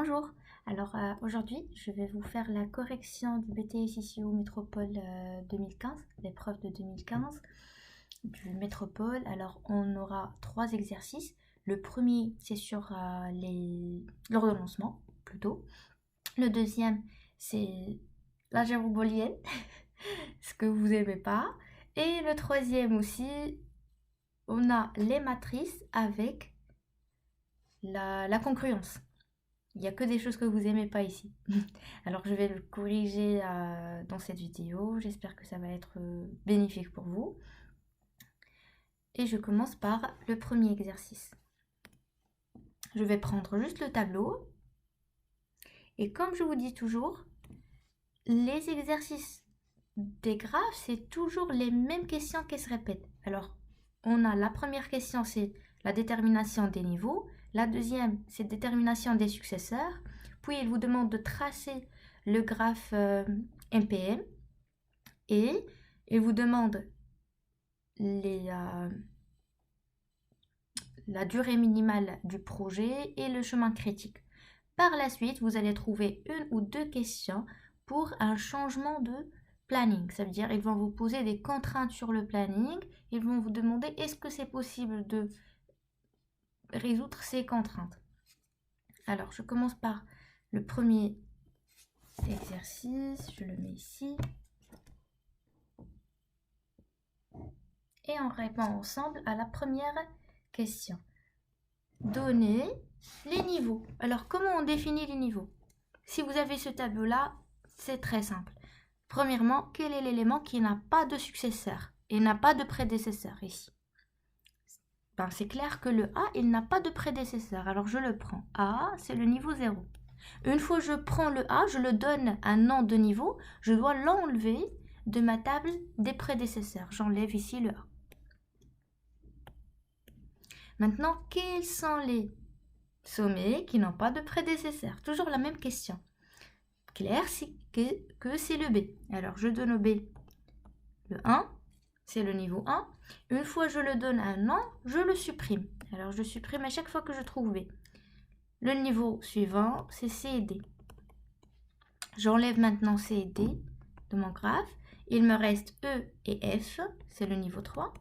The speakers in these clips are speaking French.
Bonjour, aujourd'hui je vais vous faire la correction du BTS ICO Métropole 2015, l'épreuve de 2015 du Métropole. Alors on aura 3 exercices. Le premier c'est sur l'ordonnancement plutôt. Le deuxième c'est l'algèbre booléenne, ce que vous aimez pas. Et le troisième aussi, on a les matrices avec la congruence. Il n'y a que des choses que vous n'aimez pas ici. Alors je vais le corriger dans cette vidéo. J'espère que ça va être bénéfique pour vous. Et je commence par le premier exercice. Je vais prendre juste le tableau. Et comme je vous dis toujours, les exercices des graphes, c'est toujours les mêmes questions qui se répètent. Alors, on a la première question, c'est la détermination des niveaux. La deuxième, c'est détermination des successeurs. Puis, il vous demande de tracer le graphe MPM. Et il vous demande la durée minimale du projet et le chemin critique. Par la suite, vous allez trouver une ou deux questions pour un changement de planning. Ça veut dire qu'ils vont vous poser des contraintes sur le planning. Ils vont vous demander est-ce que c'est possible de résoudre ces contraintes. Alors, je commence par le premier exercice. Je le mets ici. Et on répond ensemble à la première question. Donner les niveaux. Alors, comment on définit les niveaux? Si vous avez ce tableau-là, c'est très simple. Premièrement, quel est l'élément qui n'a pas de successeur et n'a pas de prédécesseur ici? C'est clair que le A, il n'a pas de prédécesseur. Alors, je le prends. A, c'est le niveau 0. Une fois que je prends le A, je le donne un nom de niveau. Je dois l'enlever de ma table des prédécesseurs. J'enlève ici le A. Maintenant, quels sont les sommets qui n'ont pas de prédécesseur? Toujours la même question. Clair, c'est que c'est le B. Alors, je donne au B le 1, c'est le niveau 1. Une fois que je le donne un nom, je le supprime. Alors, je supprime à chaque fois que je trouve B. Le niveau suivant, c'est C et D. J'enlève maintenant C et D de mon graphe. Il me reste E et F, c'est le niveau 3.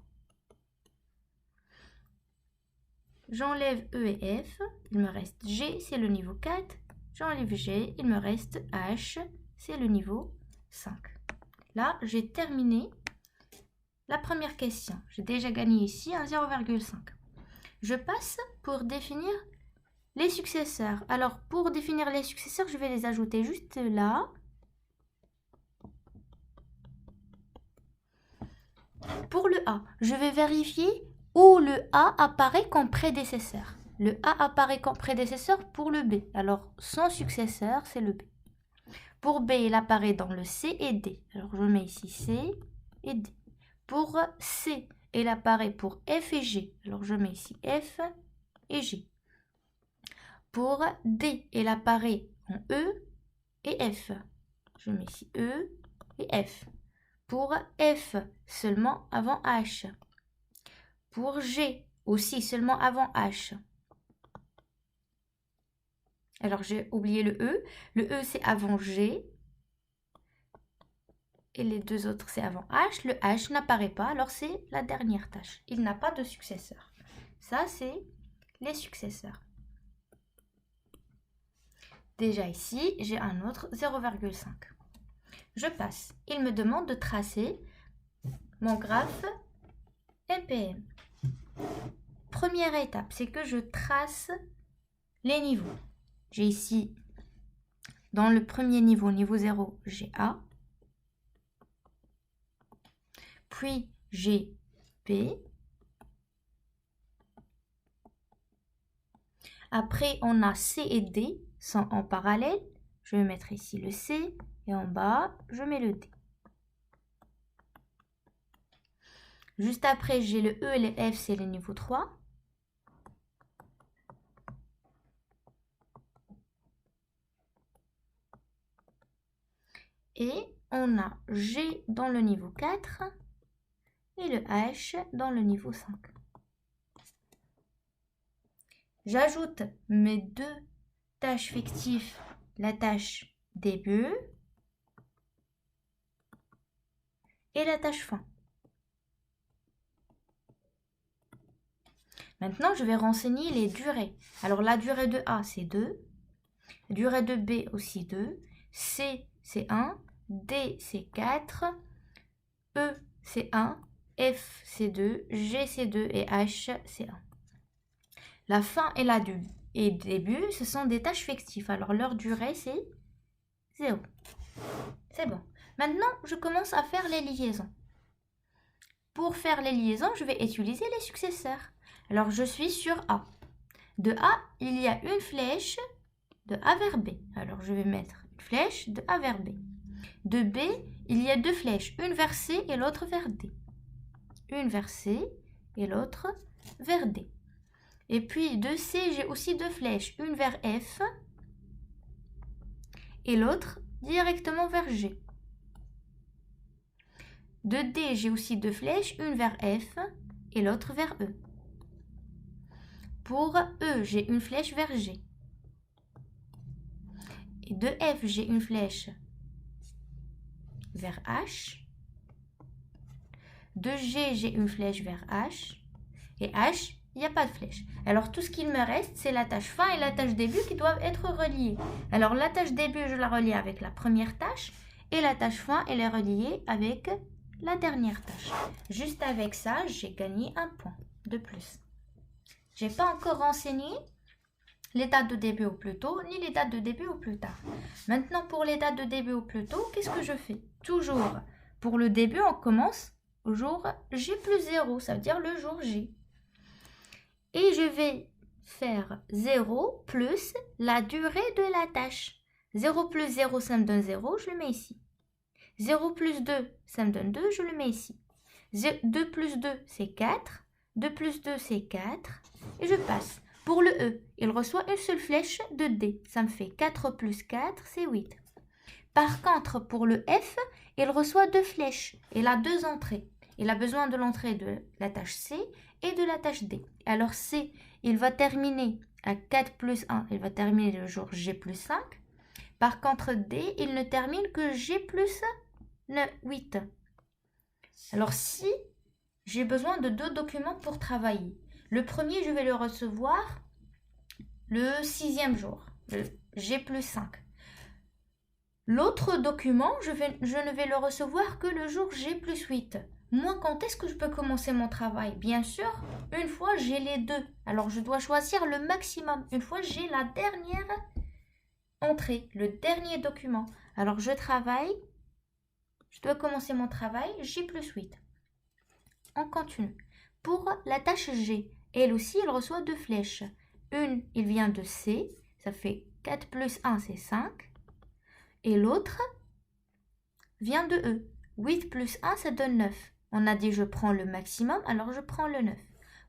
J'enlève E et F, il me reste G, c'est le niveau 4. J'enlève G, il me reste H, c'est le niveau 5. Là, j'ai terminé la première question. J'ai déjà gagné ici un 0,5. Je passe pour définir les successeurs. Alors, pour définir les successeurs, je vais les ajouter juste là. Pour le A, je vais vérifier où le A apparaît comme prédécesseur. Le A apparaît comme prédécesseur pour le B. Alors, son successeur, c'est le B. Pour B, il apparaît dans le C et D. Alors, je mets ici C et D. Pour C, il apparaît pour F et G. Alors, je mets ici F et G. Pour D, il apparaît en E et F. Je mets ici E et F. Pour F, seulement avant H. Pour G, aussi seulement avant H. Alors, j'ai oublié le E. Le E, c'est avant G. Et les deux autres, c'est avant H. Le H n'apparaît pas, alors c'est la dernière tâche. Il n'a pas de successeur. Ça, c'est les successeurs. Déjà ici, j'ai un autre 0,5. Je passe. Il me demande de tracer mon graphe MPM. Première étape, c'est que je trace les niveaux. J'ai ici, dans le premier niveau, niveau 0, j'ai A. Puis, j'ai B. Après, on a C et D, sont en parallèle. Je vais mettre ici le C. Et en bas, je mets le D. Juste après, j'ai le E et le F, c'est le niveau 3. Et on a G dans le niveau 4 et le H dans le niveau 5. J'ajoute mes deux tâche fictive, la tâche début et la tâche fin. Maintenant, je vais renseigner les durées. Alors, la durée de A, c'est 2. Durée de B aussi 2. C, c'est 1. D, c'est 4. E, c'est 1. F, c'est 2. G, c'est 2. Et H, c'est 1. La fin et la début, ce sont des tâches fictives. Alors, leur durée, c'est 0. C'est bon. Maintenant, je commence à faire les liaisons. Pour faire les liaisons, je vais utiliser les successeurs. Alors, je suis sur A. De A, il y a une flèche de A vers B. Alors, je vais mettre une flèche de A vers B. De B, il y a deux flèches, une vers C et l'autre vers D. Une vers C et l'autre vers D. Et puis, de C, j'ai aussi deux flèches, une vers F et l'autre directement vers G. De D, j'ai aussi deux flèches, une vers F et l'autre vers E. Pour E, j'ai une flèche vers G. Et de F, j'ai une flèche vers H. De G, j'ai une flèche vers H. Et H, il n'y a pas de flèche. Alors, tout ce qu'il me reste, c'est la tâche fin et la tâche début qui doivent être reliées. Alors, la tâche début, je la relie avec la première tâche. Et la tâche fin, elle est reliée avec la dernière tâche. Juste avec ça, j'ai gagné un point de plus. Je n'ai pas encore renseigné les dates de début au plus tôt, ni les dates de début au plus tard. Maintenant, pour les dates de début au plus tôt, qu'est-ce que je fais? Toujours, pour le début, on commence au jour J plus 0, ça veut dire le jour J. Et je vais faire 0 plus la durée de la tâche. 0 plus 0, ça me donne 0, je le mets ici. 0 plus 2, ça me donne 2, je le mets ici. 2 plus 2, c'est 4. 2 plus 2, c'est 4. Et je passe. Pour le E, il reçoit une seule flèche de D. Ça me fait 4 plus 4, c'est 8. Par contre, pour le F, il reçoit deux flèches. Il a deux entrées. Il a besoin de l'entrée de la tâche C et de la tâche D. Alors C, il va terminer à 4 plus 1. Il va terminer le jour G plus 5. Par contre, D, il ne termine que G plus 8. Alors si j'ai besoin de deux documents pour travailler. Le premier, je vais le recevoir le 6e jour, le G plus 5. L'autre document, je ne vais le recevoir que le jour G plus 8. Moi, quand est-ce que je peux commencer mon travail? Bien sûr, une fois j'ai les deux. Alors, je dois choisir le maximum. Une fois j'ai la dernière entrée, le dernier document. Alors, je dois commencer mon travail G plus 8. On continue. Pour la tâche G, elle aussi, elle reçoit deux flèches. Une, il vient de C, ça fait 4 plus 1, c'est 5. Et l'autre vient de E. 8 plus 1, ça donne 9. On a dit je prends le maximum, alors je prends le 9.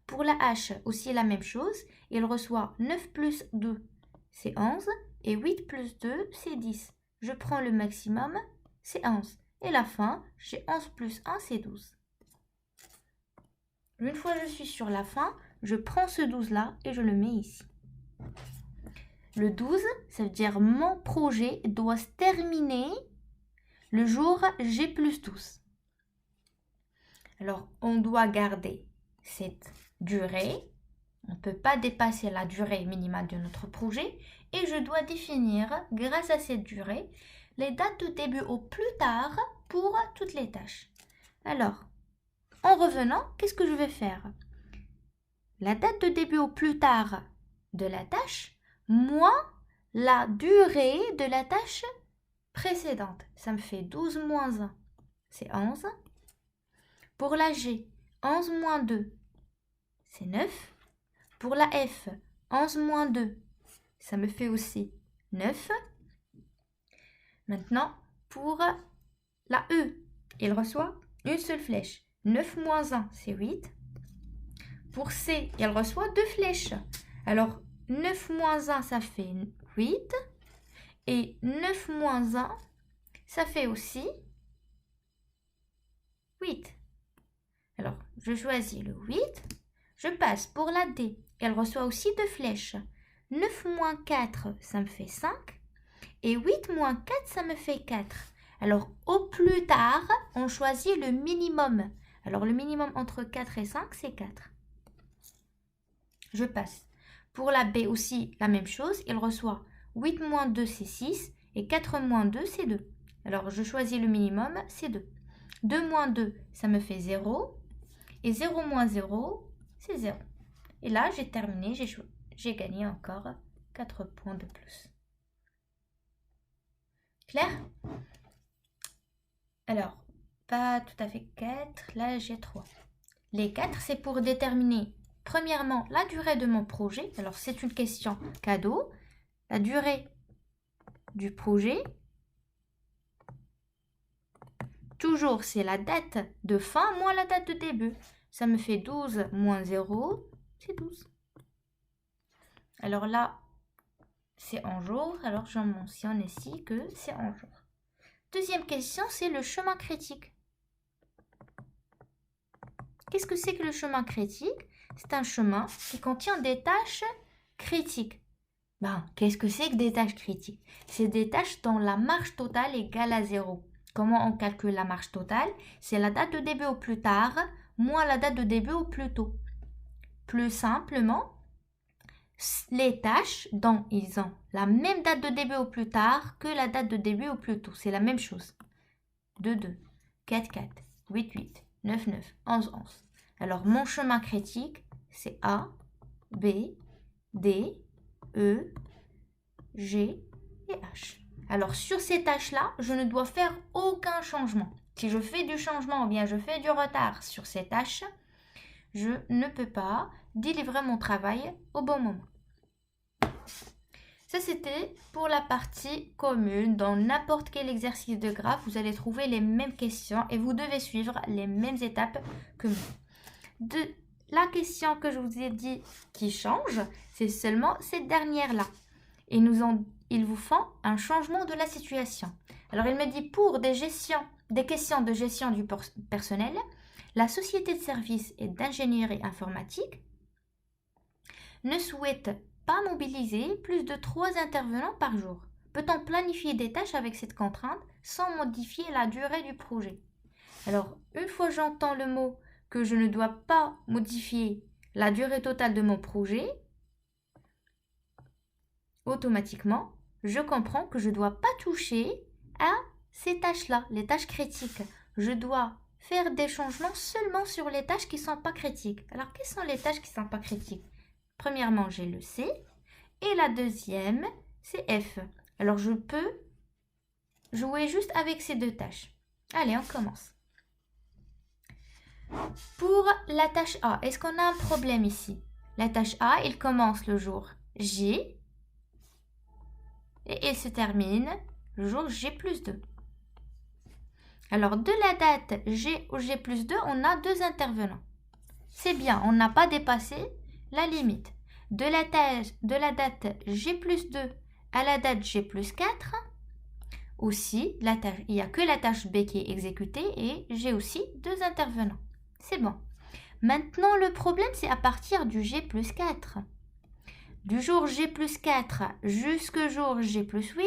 Pour la H, aussi la même chose. Il reçoit 9 plus 2, c'est 11. Et 8 plus 2, c'est 10. Je prends le maximum, c'est 11. Et la fin, j'ai 11 plus 1, c'est 12. Une fois que je suis sur la fin, je prends ce 12-là et je le mets ici. Le 12, ça veut dire mon projet doit se terminer le jour G plus 12. Alors, on doit garder cette durée. On ne peut pas dépasser la durée minimale de notre projet. Et je dois définir, grâce à cette durée, les dates de début au plus tard pour toutes les tâches. Alors, en revenant, qu'est-ce que je vais faire? La date de début au plus tard de la tâche, moins la durée de la tâche précédente. Ça me fait 12 moins 1, c'est 11. Pour la G, 11 moins 2, c'est 9. Pour la F, 11 moins 2, ça me fait aussi 9. Maintenant, pour la E, il reçoit une seule flèche. 9 moins 1, c'est 8. Pour C, il reçoit deux flèches. Alors, 9 moins 1, ça fait 8. Et 9 moins 1, ça fait aussi 8. Alors, je choisis le 8. Je passe pour la D. Elle reçoit aussi deux flèches. 9 moins 4, ça me fait 5. Et 8 moins 4, ça me fait 4. Alors, au plus tard, on choisit le minimum. Alors, le minimum entre 4 et 5, c'est 4. Je passe. Pour la B aussi, la même chose. Il reçoit 8 moins 2, c'est 6. Et 4 moins 2, c'est 2. Alors, je choisis le minimum, c'est 2. 2 moins 2, ça me fait 0. Et 0 moins 0, c'est 0. Et là, j'ai terminé. J'ai gagné encore 4 points de plus. Clair? Alors, pas tout à fait 4. Là, j'ai 3. Les 4, c'est pour déterminer, premièrement, la durée de mon projet. Alors, c'est une question cadeau. La durée du projet. Toujours, c'est la date de fin moins la date de début. Ça me fait 12 moins 0, c'est 12. Alors là, c'est en jours. Alors, j'en mentionne ici que c'est en jours. Deuxième question, c'est le chemin critique. Qu'est-ce que c'est que le chemin critique? C'est un chemin qui contient des tâches critiques. Qu'est-ce que c'est que des tâches critiques? C'est des tâches dont la marge totale est égale à 0. Comment on calcule la marge totale? C'est la date de début au plus tard moins la date de début au plus tôt. Plus simplement, les tâches dont ils ont la même date de début au plus tard que la date de début au plus tôt. C'est la même chose. 2, 2, 4, 4, 8, 8, 9, 9, 11, 11. Alors, mon chemin critique, c'est A, B, D, E, G et H. Alors, sur ces tâches-là, je ne dois faire aucun changement. Si je fais du changement ou bien je fais du retard sur ces tâches, je ne peux pas délivrer mon travail au bon moment. Ça, c'était pour la partie commune. Dans n'importe quel exercice de graphe, vous allez trouver les mêmes questions et vous devez suivre les mêmes étapes que moi. La question que je vous ai dit qui change, c'est seulement cette dernière-là. Et ils vous font un changement de la situation. Alors, il me dit pour des questions de gestion du personnel, la société de services et d'ingénierie informatique ne souhaite pas mobiliser plus de 3 intervenants par jour. Peut-on planifier des tâches avec cette contrainte sans modifier la durée du projet? Alors, une fois j'entends le mot que je ne dois pas modifier la durée totale de mon projet, automatiquement, je comprends que je ne dois pas toucher à ces tâches-là, les tâches critiques. Je dois faire des changements seulement sur les tâches qui ne sont pas critiques. Alors, quelles sont les tâches qui ne sont pas critiques? Premièrement, j'ai le C et la deuxième, c'est F. Alors, je peux jouer juste avec ces 2 tâches. Allez, on commence. Pour la tâche A, est-ce qu'on a un problème ici? La tâche A, il commence le jour J et il se termine le jour G plus 2. Alors, de la date G au G plus 2, on a 2 intervenants. C'est bien, on n'a pas dépassé la limite. De la date G plus 2 à la date G plus 4, aussi, il n'y a que la tâche B qui est exécutée et j'ai aussi 2 intervenants. C'est bon. Maintenant, le problème, c'est à partir du G plus 4. Du jour G plus 4 jusqu'au jour G plus 8,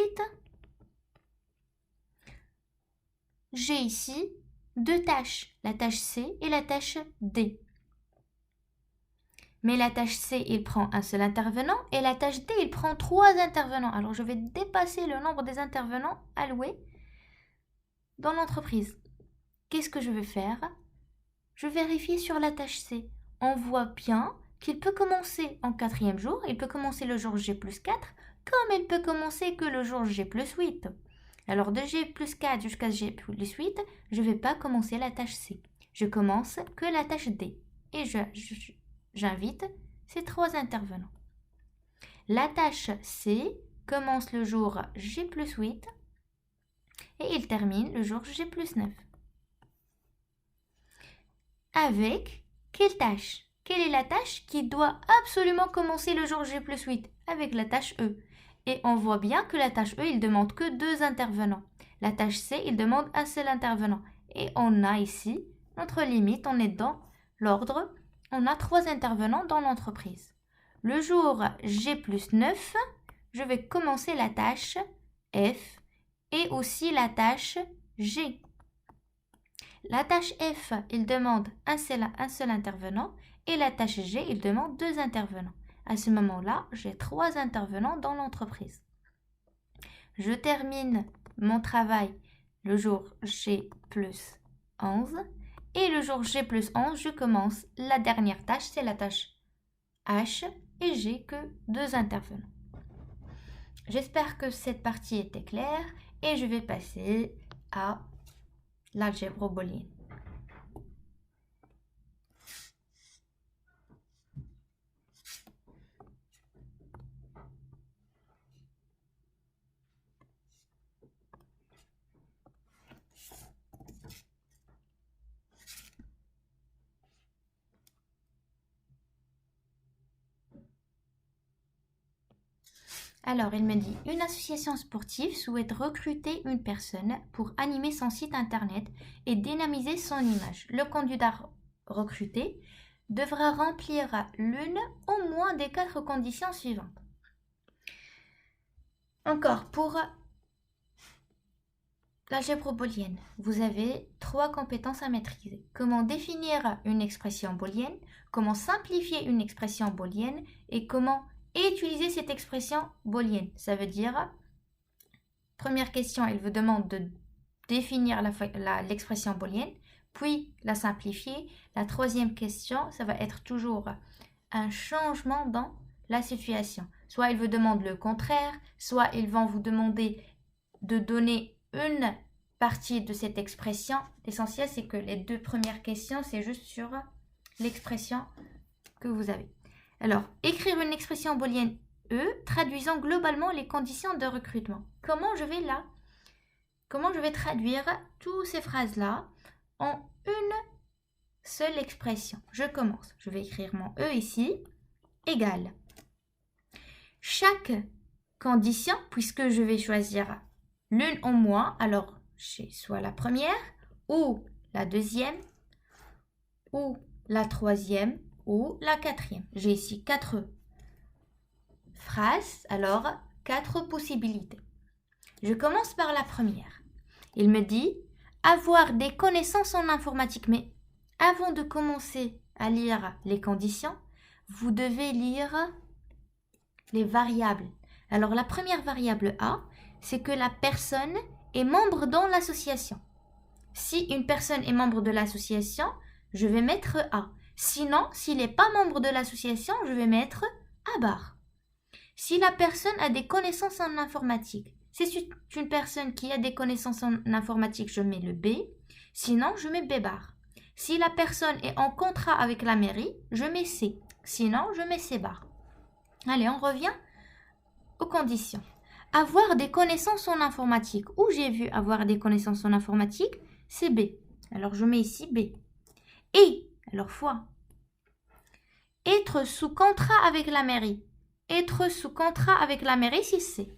j'ai ici 2 tâches, la tâche C et la tâche D. Mais la tâche C, il prend un seul intervenant et la tâche D, il prend 3 intervenants. Alors, je vais dépasser le nombre des intervenants alloués dans l'entreprise. Qu'est-ce que je vais faire? Je vérifie sur la tâche C. On voit bien qu'il peut commencer en 4e jour, il peut commencer le jour G plus 4, comme il peut commencer que le jour G plus 8. Alors, de G plus 4 jusqu'à G plus 8, je ne vais pas commencer la tâche C. Je commence que la tâche D. Et j'invite ces 3 intervenants. La tâche C commence le jour G plus 8 et il termine le jour G plus 9. Avec quelle tâche? Quelle est la tâche qui doit absolument commencer le jour G plus 8? Avec la tâche E. Et on voit bien que la tâche E, il demande que 2 intervenants. La tâche C, il demande un seul intervenant. Et on a ici notre limite, on est dans l'ordre. On a 3 intervenants dans l'entreprise. Le jour G plus 9, je vais commencer la tâche F et aussi la tâche G. La tâche F, il demande un seul intervenant et la tâche G, il demande 2 intervenants. À ce moment-là, j'ai 3 intervenants dans l'entreprise. Je termine mon travail le jour G plus 11 et le jour G plus 11, je commence la dernière tâche, c'est la tâche H et j'ai que 2 intervenants. J'espère que cette partie était claire et je vais passer à l'algèbre booléenne. Alors, il me dit, une association sportive souhaite recruter une personne pour animer son site internet et dynamiser son image. Le candidat recruté devra remplir l'une au moins des 4 conditions suivantes. Encore, pour l'algèbre booléenne, vous avez 3 compétences à maîtriser. Comment définir une expression booléenne, comment simplifier une expression booléenne et comment utiliser cette expression booléenne. Ça veut dire, première question, il vous demande de définir l'expression booléenne, puis la simplifier. La troisième question, ça va être toujours un changement dans la situation. Soit il vous demande le contraire, soit ils vont vous demander de donner une partie de cette expression. L'essentiel, c'est que les 2 premières questions, c'est juste sur l'expression que vous avez. Alors, écrire une expression booléenne E, traduisant globalement les conditions de recrutement. Comment je vais traduire toutes ces phrases-là en une seule expression? Je commence. Je vais écrire mon E ici, égale. Chaque condition, puisque je vais choisir l'une en moins, alors c'est soit la première, ou la deuxième, ou la troisième, ou la quatrième. J'ai ici 4 phrases, alors 4 possibilités. Je commence par la première. Il me dit avoir des connaissances en informatique, mais avant de commencer à lire les conditions, vous devez lire les variables. Alors la première variable A, c'est que la personne est membre dans l'association. Si une personne est membre de l'association, je vais mettre A. Sinon, s'il n'est pas membre de l'association, je vais mettre A bar. Si la personne a des connaissances en informatique, si c'est une personne qui a des connaissances en informatique, je mets le B. Sinon, je mets B bar. Si la personne est en contrat avec la mairie, je mets C. Sinon, je mets C bar. Allez, on revient aux conditions. Avoir des connaissances en informatique. Où j'ai vu avoir des connaissances en informatique, c'est B. Alors, je mets ici B. Et, alors fois. Être sous contrat avec la mairie. Être sous contrat avec la mairie, c'est C.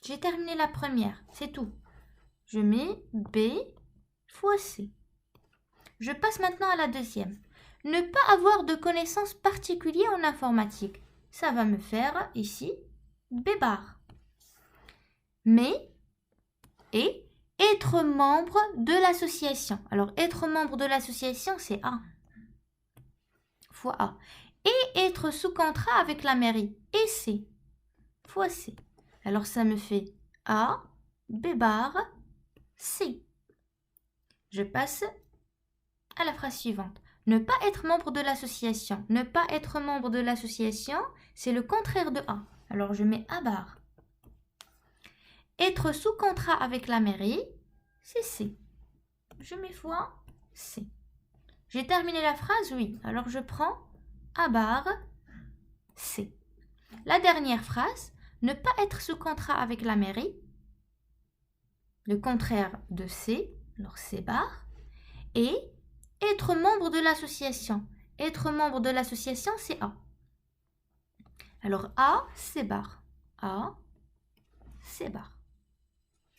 J'ai terminé la première, c'est tout. Je mets B fois C. Je passe maintenant à la deuxième. Ne pas avoir de connaissances particulières en informatique. Ça va me faire ici B bar. Mais, et, être membre de l'association. Alors, être membre de l'association, c'est A. Fois A. Et être sous contrat avec la mairie. Et C. Fois C. Alors, ça me fait A, B bar, C. Je passe à la phrase suivante. Ne pas être membre de l'association. Ne pas être membre de l'association, c'est le contraire de A. Alors, je mets A bar. Être sous contrat avec la mairie, c'est C. Je mets fois C. J'ai terminé la phrase, oui. Alors, je prends A bar, C. La dernière phrase, ne pas être sous contrat avec la mairie, le contraire de C, alors C bar, et être membre de l'association. Être membre de l'association, c'est A. Alors A, C bar. A, C bar.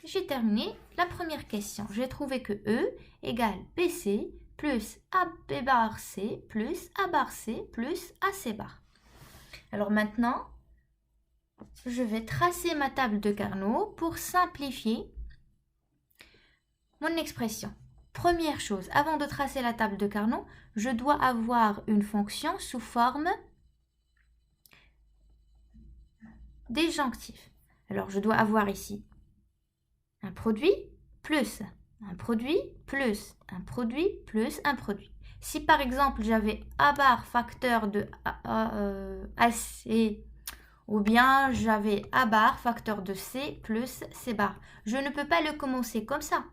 J'ai terminé la première question. J'ai trouvé que E égale BC, plus AB bar C plus A bar C plus AC bar. Alors maintenant, je vais tracer ma table de Carnot pour simplifier mon expression. Première chose, avant de tracer la table de Carnot, je dois avoir une fonction sous forme déjonctif. Alors, je dois avoir ici un produit plus un produit plus un produit plus un produit. Si par exemple, j'avais A bar facteur de AC ou bien j'avais A bar facteur de C plus C bar, je ne peux pas le commencer comme ça.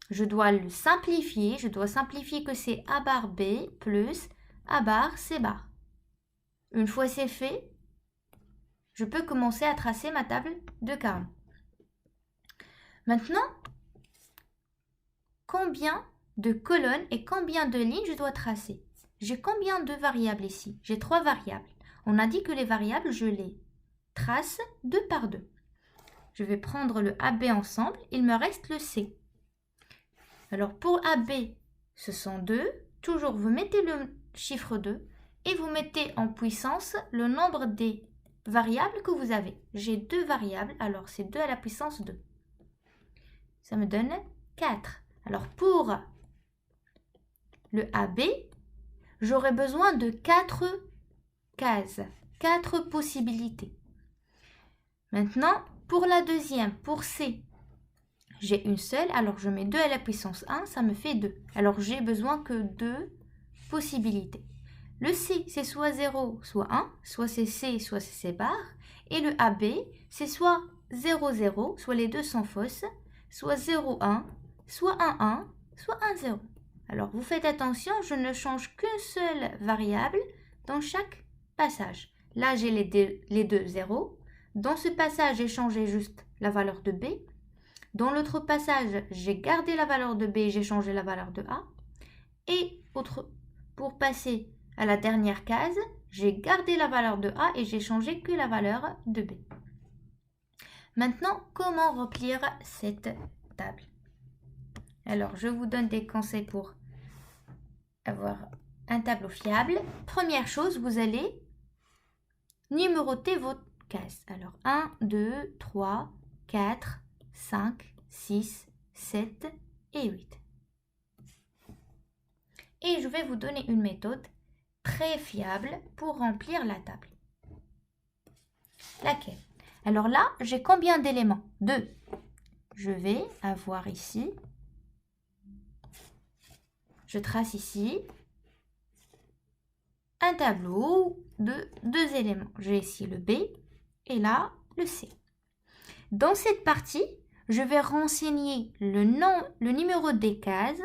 Je dois le simplifier. Je dois simplifier que c'est A bar B plus A bar C bar. Une fois c'est fait, je peux commencer à tracer ma table de Carnot. Maintenant, combien de colonnes et combien de lignes je dois tracer? J'ai combien de variables ici? J'ai 3 variables. On a dit que les variables, je les trace 2 par 2. Je vais prendre le AB ensemble. Il me reste le C. Alors, pour AB, ce sont 2. Toujours, vous mettez le chiffre 2 et vous mettez en puissance le nombre des variables que vous avez. J'ai 2 variables, alors c'est 2 à la puissance 2. Ça me donne 4. Alors, pour le AB, j'aurai besoin de 4 cases, 4 possibilités. Maintenant, pour la deuxième, pour C, j'ai une seule, alors je mets 2 à la puissance 1, ça me fait 2. Alors, j'ai besoin que 2 possibilités. Le C, c'est soit 0, soit 1, soit c'est C, soit c'est C bar. Et le AB, c'est soit 0, 0, soit les deux sont fausses, soit 0, 1, soit 1, 1, soit 1, 0. Alors, vous faites attention, je ne change qu'une seule variable dans chaque passage. Là, j'ai les deux 0. Dans ce passage, j'ai changé juste la valeur de B. Dans l'autre passage, j'ai gardé la valeur de B, j'ai changé la valeur de A. Et pour passer à la dernière case, j'ai gardé la valeur de A et j'ai changé que la valeur de B. Maintenant, comment remplir cette table? Alors, je vous donne des conseils pour avoir un tableau fiable. Première chose, vous allez numéroter vos cases. Alors, 1, 2, 3, 4, 5, 6, 7 et 8. Et je vais vous donner une méthode très fiable pour remplir la table. Laquelle? Alors là, j'ai combien d'éléments? 2. Je vais avoir ici, je trace ici un tableau de 2 éléments. J'ai ici le B et là le C. Dans cette partie, je vais renseigner le numéro des cases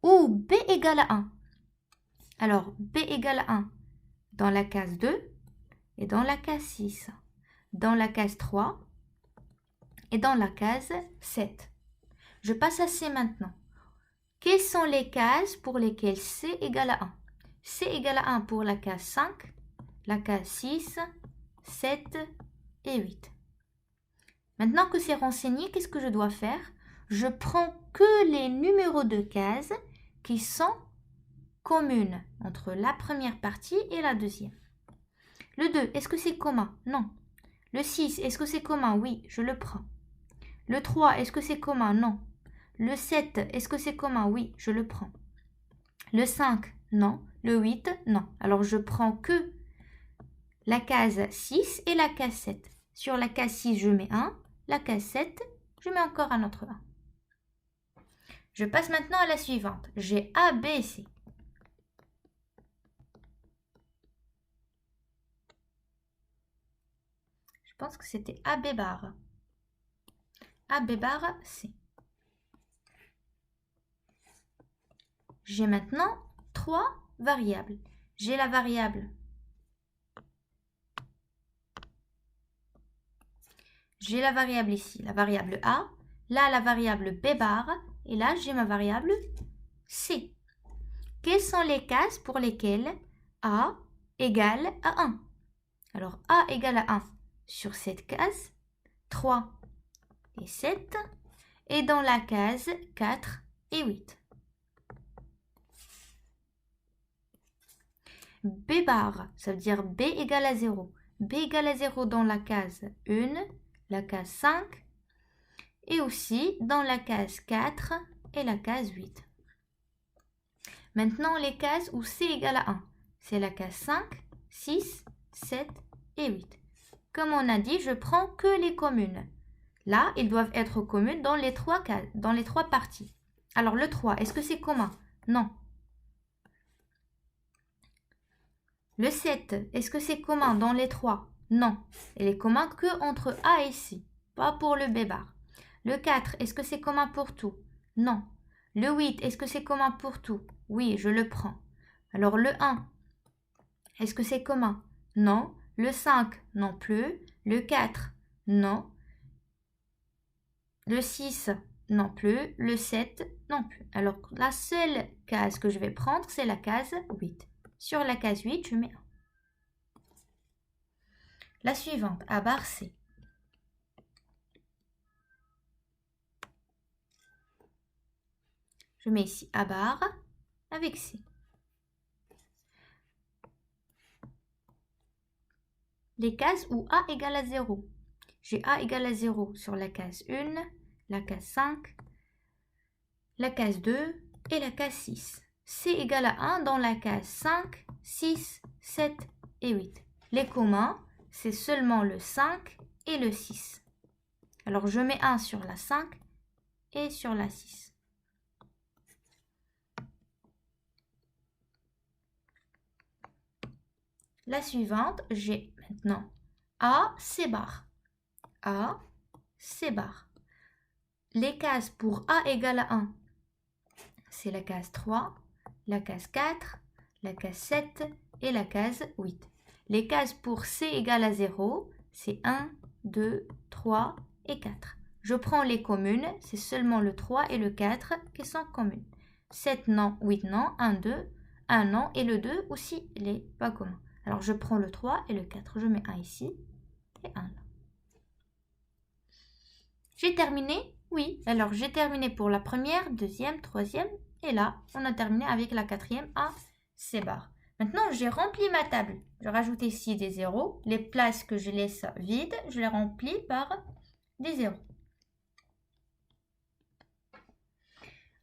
où B égale à 1. Alors, B égale à 1 dans la case 2 et dans la case 6, dans la case 3 et dans la case 7. Je passe à C maintenant. Quelles sont les cases pour lesquelles C égale à 1? C égale à 1 pour la case 5, la case 6, 7 et 8. Maintenant que c'est renseigné, qu'est-ce que je dois faire? Je prends que les numéros de cases qui sont communes entre la première partie et la deuxième. Le 2, est-ce que c'est commun? Non. Le 6, est-ce que c'est commun? Oui, je le prends. Le 3, est-ce que c'est commun? Non. Le 7, est-ce que c'est commun? Oui, je le prends. Le 5, non. Le 8, non. Alors, je prends que la case 6 et la case 7. Sur la case 6, je mets 1. La case 7, je mets encore un autre 1. Je passe maintenant à la suivante. J'ai A, B et C. Je pense que c'était AB bar. AB bar, C. J'ai maintenant 3 variables. J'ai la variable. J'ai la variable ici, la variable A. Là, la variable B bar. Et là, j'ai ma variable C. Quelles sont les cases pour lesquelles A égale à 1? Alors, A égale à 1 sur cette case, 3 et 7, et dans la case 4 et 8. B bar, ça veut dire B égale à 0. B égale à 0 dans la case 1, la case 5, et aussi dans la case 4 et la case 8. Maintenant, les cases où C égale à 1, c'est la case 5, 6, 7 et 8. Comme on a dit, je prends que les communes. Là, ils doivent être communes dans les trois cases, dans les trois parties. Alors, le 3, est-ce que c'est commun? Non. Le 7, est-ce que c'est commun dans les trois? Non. Il est commun que entre A et C, pas pour le B bar. Le 4, est-ce que c'est commun pour tout? Non. Le 8, est-ce que c'est commun pour tout? Oui, je le prends. Alors le 1, est-ce que c'est commun? Non. Le 5, non plus. Le 4, non. Le 6, non plus. Le 7, non plus. Alors la seule case que je vais prendre, c'est la case 8. Sur la case 8, je mets 1. La suivante, A bar C. Je mets ici A bar avec C. Les cases où A égale à 0. J'ai A égale à 0 sur la case 1, la case 5, la case 2 et la case 6. C égale à 1 dans la case 5, 6, 7 et 8. Les communs, c'est seulement le 5 et le 6. Alors je mets 1 sur la 5 et sur la 6. La suivante, j'ai maintenant A, C bar. A, C bar. Les cases pour A égale à 1, c'est la case 3, la case 4, la case 7 et la case 8. Les cases pour C égale à 0, c'est 1, 2, 3 et 4. Je prends les communes, c'est seulement le 3 et le 4 qui sont communes. 7 non, 8 non, 1, 2, 1 non et le 2 aussi, il n'est pas commun. Alors je prends le 3 et le 4, je mets 1 ici et 1 là. J'ai terminé? Oui, alors j'ai terminé pour la première, deuxième, troisième et là, on a terminé avec la quatrième A, C bar. Maintenant, j'ai rempli ma table. Je rajoute ici des zéros. Les places que je laisse vides, je les remplis par des zéros.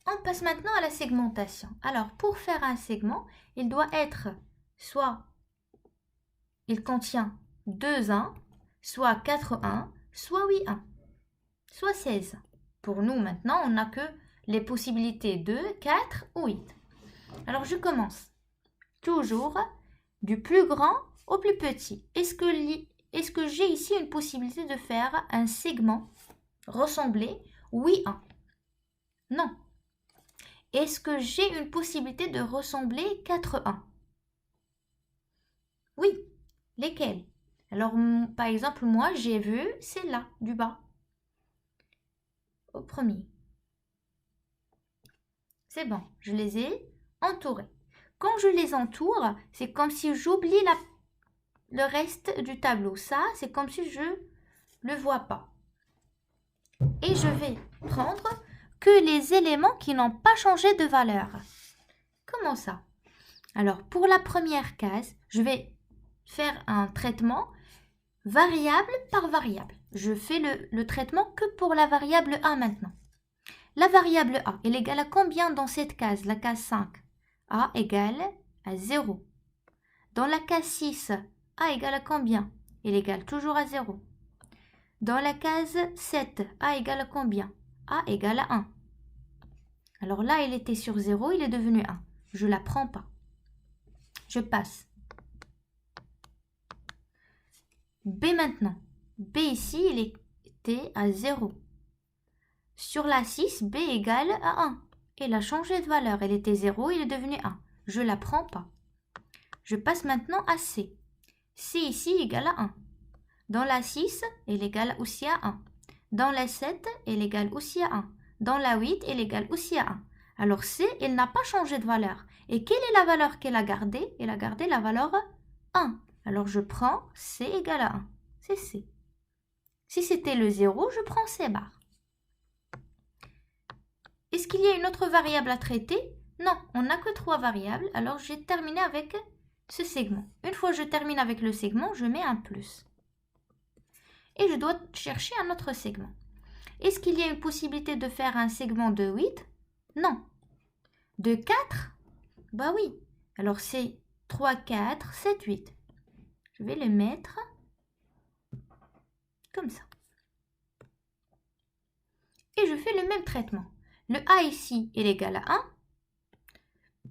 On passe maintenant à la segmentation. Alors, pour faire un segment, il doit être soit il contient 2 1, soit 4 1, soit 8 1, soit 16. Pour nous, maintenant, on n'a que les possibilités 2, 4 ou 8. Alors, je commence. Toujours du plus grand au plus petit. Est-ce que j'ai ici une possibilité de faire un segment ressemblé? Oui, 1. Non. Est-ce que j'ai une possibilité de ressembler 4, 1? Oui. Lesquels? Alors, par exemple, moi, j'ai vu celle-là, du bas. Au premier. C'est bon, je les ai entourés. Quand je les entoure, c'est comme si j'oublie le reste du tableau. Ça, c'est comme si je ne le vois pas. Et je vais prendre que les éléments qui n'ont pas changé de valeur. Comment ça? Alors, pour la première case, je vais faire un traitement variable par variable. Je fais le traitement que pour la variable A maintenant. La variable A, elle est égale à combien dans cette case, la case 5? A égale à 0. Dans la case 6, A égale à combien? Elle égale toujours à 0. Dans la case 7, A égale à combien? A égale à 1. Alors là, il était sur 0, il est devenu 1. Je ne la prends pas. Je passe. B maintenant. B ici, il était à 0. Sur la 6, B égale à 1. Elle a changé de valeur. Elle était 0, il est devenu 1. Je ne la prends pas. Je passe maintenant à C. C ici égale à 1. Dans la 6, elle égale aussi à 1. Dans la 7, elle égale aussi à 1. Dans la 8, elle égale aussi à 1. Alors C, elle n'a pas changé de valeur. Et quelle est la valeur qu'elle a gardée? Elle a gardé la valeur 1. Alors je prends C égale à 1. C'est C. Si c'était le 0, je prends C bar. Est-ce qu'il y a une autre variable à traiter? Non, on n'a que 3 variables. Alors j'ai terminé avec ce segment. Une fois que je termine avec le segment, je mets un plus. Et je dois chercher un autre segment. Est-ce qu'il y a une possibilité de faire un segment de 8? Non. De 4? Bah oui. Alors c'est 3, 4, 7, 8. Je vais le mettre comme ça. Et je fais le même traitement. Le A ici est égal à 1.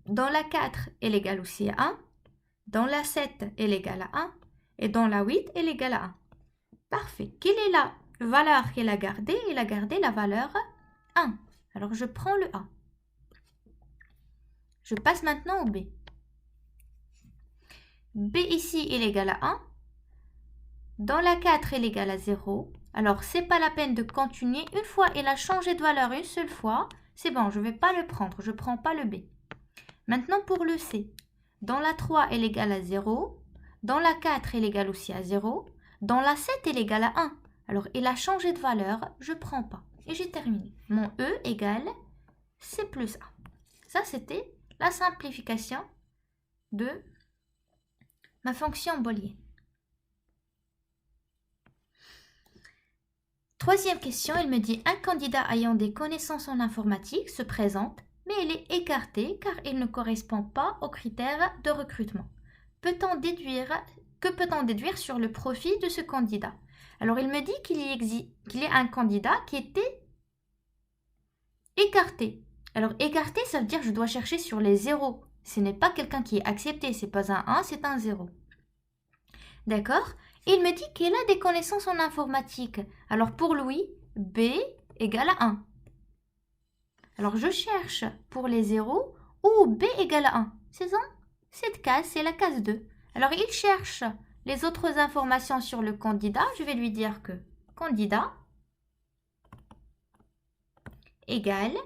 Dans la 4 est égal aussi à 1. Dans la 7 est égal à 1. Et dans la 8 est égal à 1. Parfait. Quelle est la valeur qu'elle a gardée? Elle a gardé la valeur 1. Alors je prends le A. Je passe maintenant au B. B ici est égal à 1. Dans la 4 est égal à 0. Alors c'est pas la peine de continuer. Une fois elle a changé de valeur une seule fois, c'est bon, je ne vais pas le prendre. Je ne prends pas le B. Maintenant pour le C. Dans la 3 elle est égale à 0. Dans la 4 elle est égale aussi à 0. Dans la 7 elle est égale à 1. Alors elle a changé de valeur, je ne prends pas. Et j'ai terminé. Mon E égale C plus A. Ça c'était la simplification de ma fonction booléenne. Troisième question, elle me dit un candidat ayant des connaissances en informatique se présente, mais il est écarté car il ne correspond pas aux critères de recrutement. Que peut-on déduire sur le profil de ce candidat? Alors il me dit qu'il y a un candidat qui était écarté. Alors écarté, ça veut dire que je dois chercher sur les zéros. Ce n'est pas quelqu'un qui est accepté, c'est pas un 1, c'est un 0. D'accord? Il me dit qu'il a des connaissances en informatique. Alors pour lui, B égale à 1. Alors je cherche pour les zéros où B égale à 1. C'est ça? Cette case, c'est la case 2. Alors il cherche les autres informations sur le candidat. Je vais lui dire que candidat égale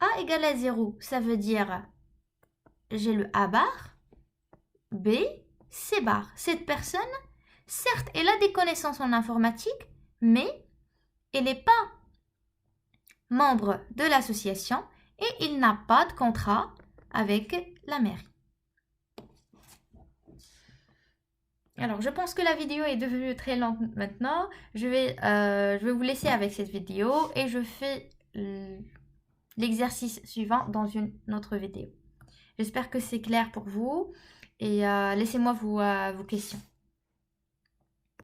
A égale à 0. Ça veut dire j'ai le A bar, B, C bar. Cette personne, certes, elle a des connaissances en informatique, mais elle n'est pas membre de l'association et il n'a pas de contrat avec la mairie. Alors, je pense que la vidéo est devenue très lente maintenant. Je vais vous laisser avec cette vidéo et je fais l'exercice suivant dans une autre vidéo. J'espère que c'est clair pour vous et laissez-moi vos questions.